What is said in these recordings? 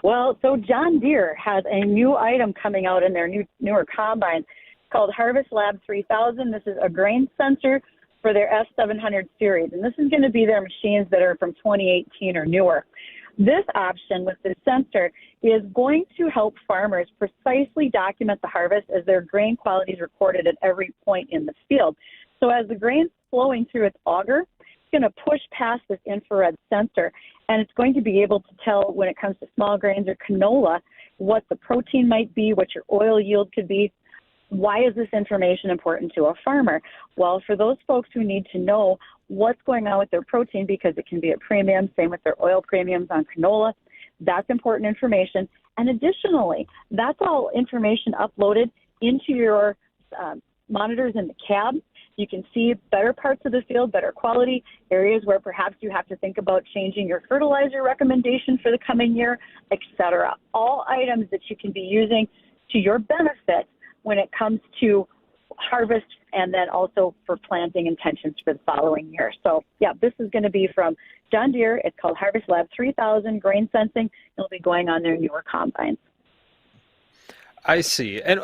Well, so John Deere has a new item coming out in their newer combines called Harvest Lab 3000. This is a grain sensor for their S700 series, and this is going to be their machines that are from 2018 or newer. This option with the sensor is going to help farmers precisely document the harvest as their grain quality is recorded at every point in the field. So as the grain's flowing through its auger, it's going to push past this infrared sensor, and it's going to be able to tell when it comes to small grains or canola what the protein might be, what your oil yield could be. Why is this information important to a farmer? Well, for those folks who need to know what's going on with their protein because it can be at premium, same with their oil premiums on canola, that's important information. And additionally, that's all information uploaded into your monitors in the cab. You can see better parts of the field, better quality, areas where perhaps you have to think about changing your fertilizer recommendation for the coming year, etc. All items that you can be using to your benefit when it comes to harvest and then also for planting intentions for the following year. So yeah, this is going to be from John Deere. It's called Harvest Lab 3000 grain sensing. It'll be going on their newer combines. I see. And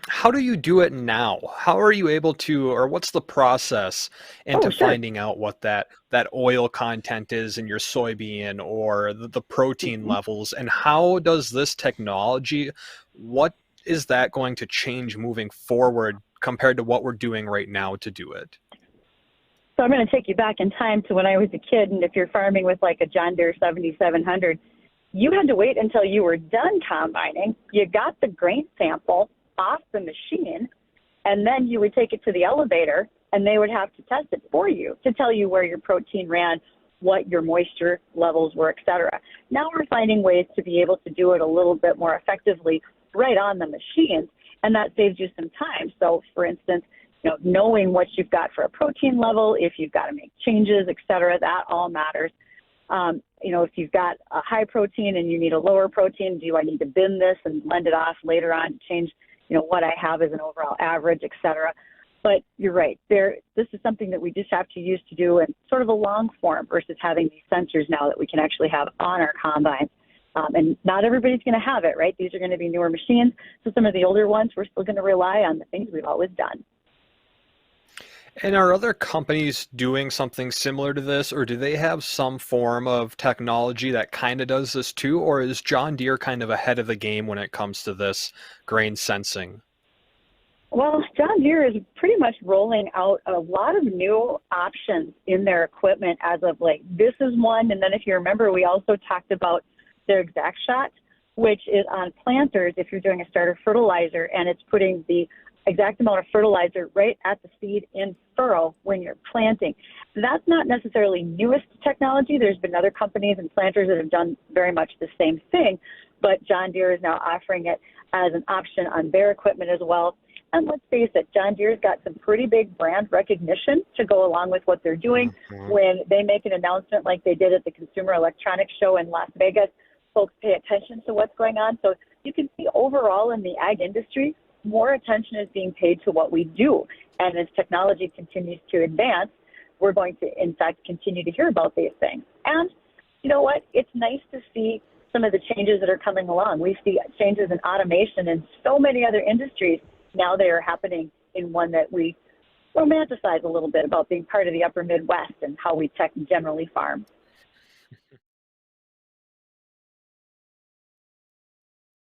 how do you do it now? How are you able to, or what's the process into finding out what that oil content is in your soybean or the protein levels? And how does this technology, what is that going to change moving forward compared to what we're doing right now to do it? So I'm going to take you back in time to when I was a kid, and if you're farming with like a John Deere 7700, you had to wait until you were done combining. You got the grain sample off the machine, and then you would take it to the elevator, and they would have to test it for you to tell you where your protein ran, what your moisture levels were, etc. Now we're finding ways to be able to do it a little bit more effectively right on the machines, and that saves you some time. So, for instance, knowing what you've got for a protein level, if you've got to make changes, et cetera, that all matters. If you've got a high protein and you need a lower protein, do I need to bin this and blend it off later on to change, what I have as an overall average, et cetera. But you're right. This is something that we just have to use to do in sort of a long form versus having these sensors now that we can actually have on our combines. And not everybody's going to have it, right? These are going to be newer machines. So some of the older ones, we're still going to rely on the things we've always done. And are other companies doing something similar to this, or do they have some form of technology that kind of does this too? Or is John Deere kind of ahead of the game when it comes to this grain sensing? Well, John Deere is pretty much rolling out a lot of new options in their equipment as of late. This is one. And then if you remember, we also talked about their Exact Shot, which is on planters if you're doing a starter fertilizer, and it's putting the exact amount of fertilizer right at the seed in furrow when you're planting. That's not necessarily newest technology. There's been other companies and planters that have done very much the same thing, but John Deere is now offering it as an option on their equipment as well. And let's face it, John Deere's got some pretty big brand recognition to go along with what they're doing. When they make an announcement like they did at the Consumer Electronics Show in Las Vegas, folks pay attention to what's going on. So you can see overall in the ag industry, more attention is being paid to what we do. And as technology continues to advance, we're going to, in fact, continue to hear about these things. And you know what? It's nice to see some of the changes that are coming along. We see changes in automation in so many other industries. Now they are happening in one that we romanticize a little bit about being part of the upper Midwest and how we generally farm.